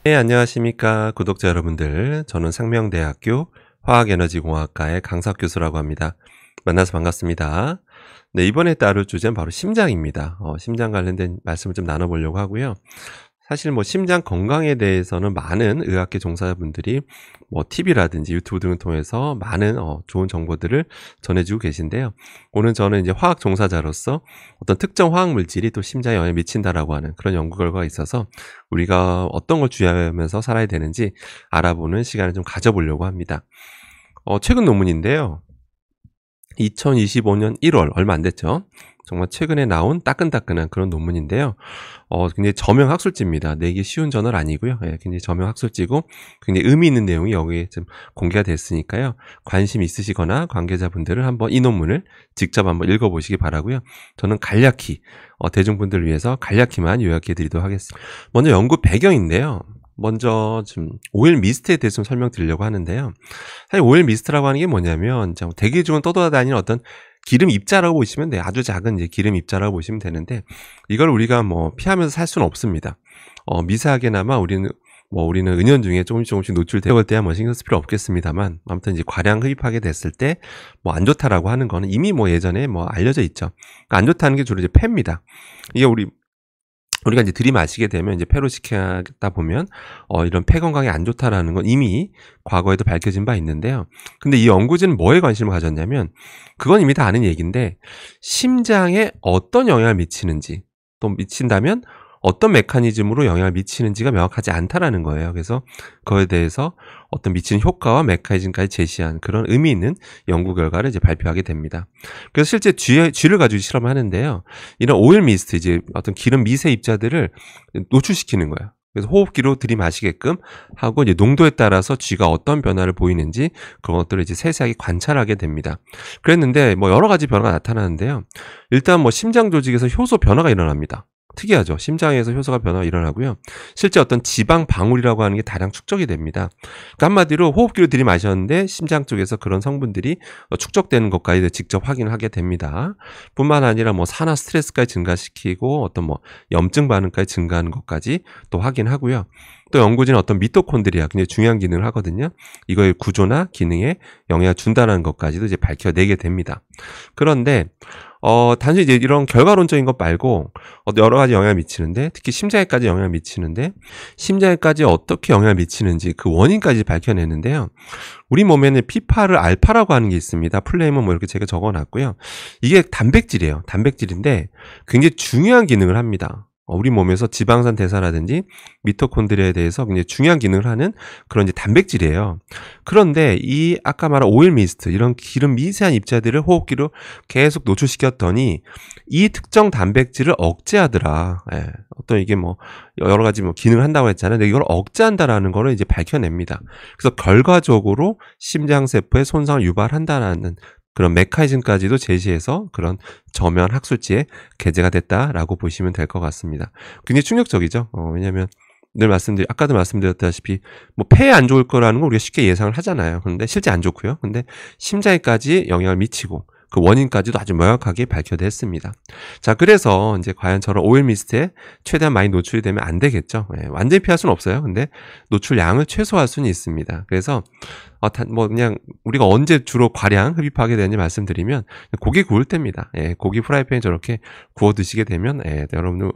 네, 안녕하십니까 구독자 여러분들. 저는 상명대학교 화학에너지공학과의 강석 교수라고 합니다. 만나서 반갑습니다. 네, 이번에 다룰 주제는 바로 심장입니다. 심장 관련된 말씀을 좀 나눠보려고 하고요. 사실 심장 건강에 대해서는 많은 의학계 종사자분들이 TV라든지 유튜브 등을 통해서 많은 좋은 정보들을 전해주고 계신데요. 오늘 저는 이제 화학 종사자로서 어떤 특정 화학 물질이 또 심장에 영향을 미친다라고 하는 그런 연구 결과가 있어서 우리가 어떤 걸 주의하면서 살아야 되는지 알아보는 시간을 좀 가져보려고 합니다. 최근 논문인데요. 2025년 1월 얼마 안 됐죠. 정말 최근에 나온 따끈따끈한 그런 논문인데요. 굉장히 저명 학술지입니다. 내기 쉬운 저널 아니고요. 예, 굉장히 저명 학술지고 굉장히 의미 있는 내용이 여기에 좀 공개가 됐으니까요. 관심 있으시거나 관계자분들은 한번 이 논문을 직접 한번 읽어보시기 바라고요. 저는 간략히 대중분들을 위해서 간략히만 요약해 드리도록 하겠습니다. 먼저 연구 배경인데요. 먼저 좀 오일 미스트에 대해서 좀 설명드리려고 하는데요. 사실 오일 미스트라고 하는 게 뭐냐면 대기 중을 떠돌아다니는 어떤 기름 입자라고 보시면 돼요. 아주 작은 이제 기름 입자라고 보시면 되는데 이걸 우리가 피하면서 살 수는 없습니다. 미세하게나마 우리는 은연중에 조금씩 노출되어 때야 신경 쓸 필요 없겠습니다만 아무튼 이제 과량 흡입하게 됐을 때 안 좋다라고 하는 거는 이미 예전에 알려져 있죠. 그러니까 안 좋다는 게 주로 이제 폐입니다. 이게 우리가 이제 들이마시게 되면 이제 폐로 시키다 보면 이런 폐 건강에 안 좋다라는 건 이미 과거에도 밝혀진 바 있는데요. 근데 이 연구진은 뭐에 관심을 가졌냐면 그건 이미 다 아는 얘기인데 심장에 어떤 영향을 미치는지 또 미친다면 어떤 메커니즘으로 영향을 미치는지가 명확하지 않다라는 거예요. 그래서 그거에 대해서 어떤 미치는 효과와 메커니즘까지 제시한 그런 의미 있는 연구 결과를 이제 발표하게 됩니다. 그래서 실제 쥐를 가지고 실험을 하는데요. 이런 오일 미스트, 이제 어떤 기름 미세 입자들을 노출시키는 거예요. 그래서 호흡기로 들이마시게끔 하고 이제 농도에 따라서 쥐가 어떤 변화를 보이는지 그런 것들을 이제 세세하게 관찰하게 됩니다. 그랬는데 여러 가지 변화가 나타나는데요. 일단 심장 조직에서 효소 변화가 일어납니다. 특이하죠. 심장에서 효소가 변화가 일어나고요. 실제 어떤 지방 방울이라고 하는 게 다량 축적이 됩니다. 그러니까 한마디로 호흡기로 들이마셨는데 심장 쪽에서 그런 성분들이 축적되는 것까지 직접 확인을 하게 됩니다. 뿐만 아니라 산화 스트레스까지 증가시키고 어떤 염증 반응까지 증가하는 것까지 또 확인하고요. 또 연구진은 어떤 미토콘드리아 굉장히 중요한 기능을 하거든요. 이거의 구조나 기능에 영향을 준다는 것까지도 이제 밝혀내게 됩니다. 그런데 단순히 이제 이런 결과론적인 것 말고 여러 가지 영향을 미치는데 특히 심장에까지 영향을 미치는데 심장에까지 어떻게 영향을 미치는지 그 원인까지 밝혀내는데요. 우리 몸에는 P8을 알파라고 하는 게 있습니다. 플레임은 이렇게 제가 적어놨고요. 이게 단백질이에요. 단백질인데 굉장히 중요한 기능을 합니다. 우리 몸에서 지방산 대사라든지 미토콘드리아에 대해서 굉장히 중요한 기능을 하는 그런 이제 단백질이에요. 그런데 이 아까 말한 오일 미스트 이런 기름 미세한 입자들을 호흡기로 계속 노출시켰더니 이 특정 단백질을 억제하더라. 예. 어떤 이게 여러 가지 기능을 한다고 했잖아요. 근데 이걸 억제한다라는 거를 이제 밝혀냅니다. 그래서 결과적으로 심장세포에 손상을 유발한다라는 그런 메커니즘까지도 제시해서 그런 저면 학술지에 게재가 됐다라고 보시면 될 것 같습니다. 굉장히 충격적이죠. 왜냐하면 아까도 말씀드렸다시피 폐에 안 좋을 거라는 걸 우리가 쉽게 예상을 하잖아요. 그런데 실제 안 좋고요. 근데 심장에까지 영향을 미치고 그 원인까지도 아주 명확하게 밝혀냈습니다. 자, 그래서 이제 과연 저런 오일 미스트에 최대한 많이 노출이 되면 안 되겠죠. 예, 완전히 피할 수는 없어요. 근데 노출량을 최소화할 수는 있습니다. 그래서 그냥 우리가 언제 주로 과량 흡입하게 되는지 말씀드리면 고기 구울 때입니다. 예, 고기 프라이팬에 저렇게 구워 드시게 되면 여러분들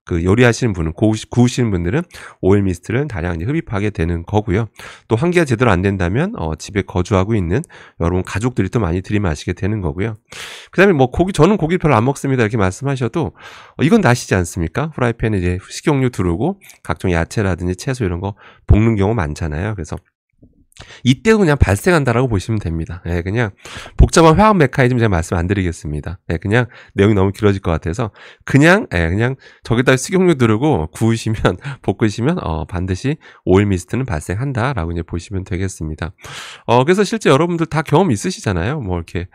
그 요리하시는 분은 구우시는 분들은 오일 미스트를 다량 이제 흡입하게 되는 거고요. 또 환기가 제대로 안 된다면 집에 거주하고 있는 여러분 가족들이 또 많이 들이마시게 되는 거고요. 그다음에 저는 고기 별로 안 먹습니다 이렇게 말씀하셔도 이건 다 아시지 않습니까? 프라이팬에 이제 식용유 두르고 각종 야채라든지 채소 이런 거 볶는 경우 많잖아요. 그래서 이때도 그냥 발생한다라고 보시면 됩니다. 예, 그냥 복잡한 화학 메커니즘 제가 말씀 안 드리겠습니다. 예, 그냥 내용이 너무 길어질 것 같아서 그냥 저기다 식용유 두르고 구우시면 볶으시면 반드시 오일 미스트는 발생한다라고 이제 보시면 되겠습니다. 그래서 실제 여러분들 다 경험 있으시잖아요. 이렇게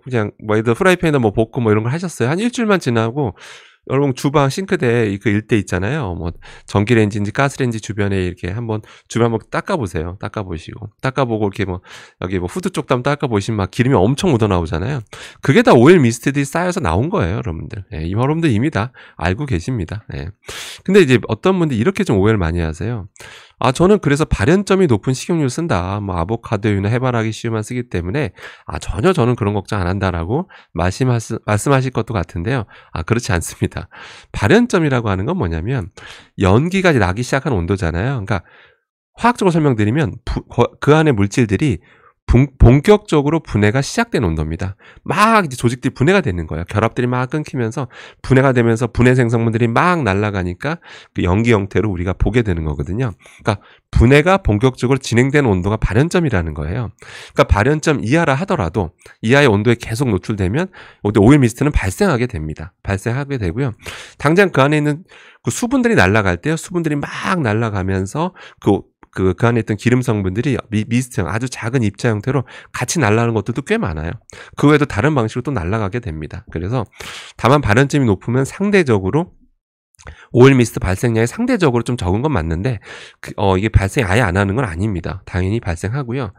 그냥 예를 들어 프라이팬에다 볶고 이런 걸 하셨어요. 한 일주일만 지나고 여러분 주방 싱크대 그 일대 있잖아요. 뭐 전기레인지인지 가스레인지 주변에 이렇게 한번 주변 한번 닦아 보세요. 닦아 보시고. 닦아 보고 이렇게 뭐 여기 뭐 후드 쪽도 한번 닦아 보시면 막 기름이 엄청 묻어 나오잖아요. 그게 다 오일 미스트들이 쌓여서 나온 거예요, 여러분들. 예, 여러분들 이미 다 알고 계십니다. 예. 근데 이제 어떤 분들이 이렇게 좀 오해를 많이 하세요. 아, 저는 그래서 발연점이 높은 식용유를 쓴다. 뭐 아보카도유나 해바라기 씨유만 쓰기 때문에 전혀 저는 그런 걱정 안 한다라고 말씀하실 것도 같은데요. 그렇지 않습니다. 발연점이라고 하는 건 뭐냐면 연기가 나기 시작한 온도잖아요. 그러니까 화학적으로 설명드리면 그 안에 물질들이 본격적으로 분해가 시작된 온도입니다. 막 이제 조직들이 분해가 되는 거예요. 결합들이 막 끊기면서 분해가 되면서 분해 생성물들이 막 날아가니까 그 연기 형태로 우리가 보게 되는 거거든요. 그러니까 분해가 본격적으로 진행되는 온도가 발연점이라는 거예요. 그러니까 발연점 이하라 하더라도 이하의 온도에 계속 노출되면 오일 미스트는 발생하게 됩니다. 발생하게 되고요. 당장 그 안에 있는 그 수분들이 날아갈 때요. 수분들이 막 날아가면서 그 안에 있던 기름 성분들이 미스트형 아주 작은 입자 형태로 같이 날아가는 것들도 꽤 많아요. 그 외에도 다른 방식으로 또 날아가게 됩니다. 그래서 다만 발연점이 높으면 상대적으로 오일 미스트 발생량이 상대적으로 좀 적은 건 맞는데 이게 발생 아예 안 하는 건 아닙니다. 당연히 발생하고요.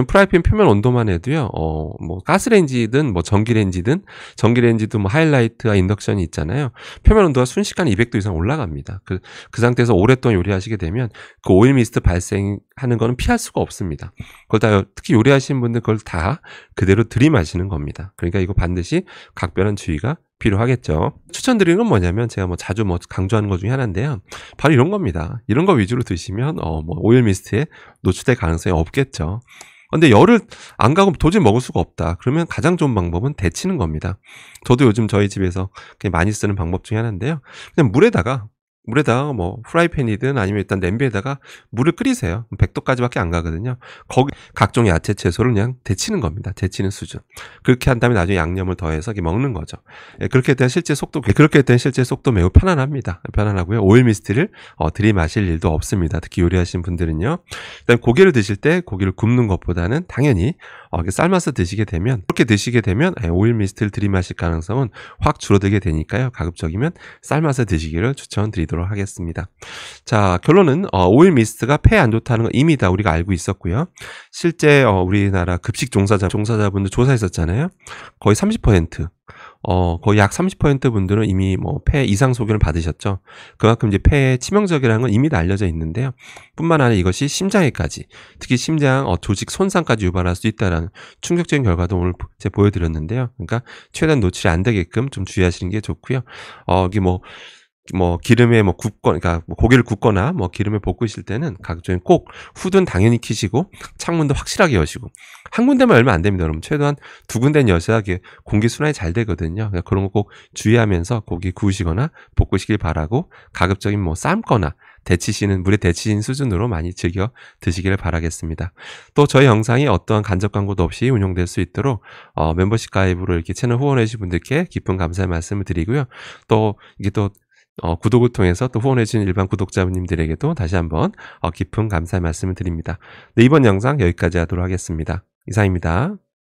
프라이팬 표면 온도만 해도요. 뭐 가스레인지든 뭐 전기레인지도 뭐 하이라이트와 인덕션이 있잖아요. 표면 온도가 순식간에 200도 이상 올라갑니다. 그 상태에서 오랫동안 요리하시게 되면 그 오일 미스트 발생하는 거는 피할 수가 없습니다. 그걸 다 특히 요리하시는 분들 그걸 다 그대로 들이마시는 겁니다. 그러니까 이거 반드시 각별한 주의가 필요하겠죠. 추천드리는 건 뭐냐면 제가 뭐 자주 강조하는 것 중에 하나인데요. 바로 이런 겁니다. 이런 거 위주로 드시면 뭐 오일 미스트에 노출될 가능성이 없겠죠. 근데 열을 안 가고 도저히 먹을 수가 없다. 그러면 가장 좋은 방법은 데치는 겁니다. 저도 요즘 저희 집에서 많이 쓰는 방법 중에 하나인데요. 그냥 물에다가 뭐 프라이팬이든 아니면 일단 냄비에다가 물을 끓이세요. 100도까지밖에 안 가거든요. 거기 각종 야채 채소를 그냥 데치는 겁니다. 데치는 수준. 그렇게 한 다음에 나중에 양념을 더해서 먹는 거죠. 그렇게 된 실제 속도 매우 편안합니다. 편안하고요. 오일 미스트를 들이마실 일도 없습니다. 특히 요리하시는 분들은요. 일단 고기를 드실 때 고기를 굽는 것보다는 당연히 삶아서 드시게 되면 그렇게 드시게 되면 오일 미스트를 들이마실 가능성은 확 줄어들게 되니까요. 가급적이면 삶아서 드시기를 추천드리도록 하겠습니다. 자, 결론은 오일 미스트가 폐에 안 좋다는 건 이미 다 우리가 알고 있었고요. 실제 우리나라 급식 종사자분들 조사했었잖아요. 거의 30%. 거의 약 30% 분들은 이미 뭐 폐 이상 소견을 받으셨죠. 그만큼 이제 폐에 치명적이라는 건 이미 다 알려져 있는데요. 뿐만 아니라 이것이 심장에까지, 특히 심장 조직 손상까지 유발할 수 있다는 충격적인 결과도 오늘 제가 보여드렸는데요. 그러니까 최대한 노출이 안 되게끔 좀 주의하시는 게 좋고요. 이게 기름에 그러니까 고기를 굽거나 기름에 볶으실 때는 각종 꼭 후드는 당연히 키시고 창문도 확실하게 여시고 한 군데만 열면 안 됩니다. 여러분 최소한 2군데는 여셔야 공기 순환이 잘 되거든요. 그러니까 그런 거 꼭 주의하면서 고기 구우시거나 볶으시길 바라고 가급적인 삶거나 물에 데치신 수준으로 많이 즐겨 드시기를 바라겠습니다. 또 저희 영상이 어떠한 간접 광고도 없이 운영될 수 있도록 멤버십 가입으로 이렇게 채널 후원해 주신 분들께 깊은 감사의 말씀을 드리고요. 또 이게 또 구독을 통해서 또 후원해주신 일반 구독자님들에게도 다시 한번 깊은 감사의 말씀을 드립니다. 네, 이번 영상 여기까지 하도록 하겠습니다. 이상입니다.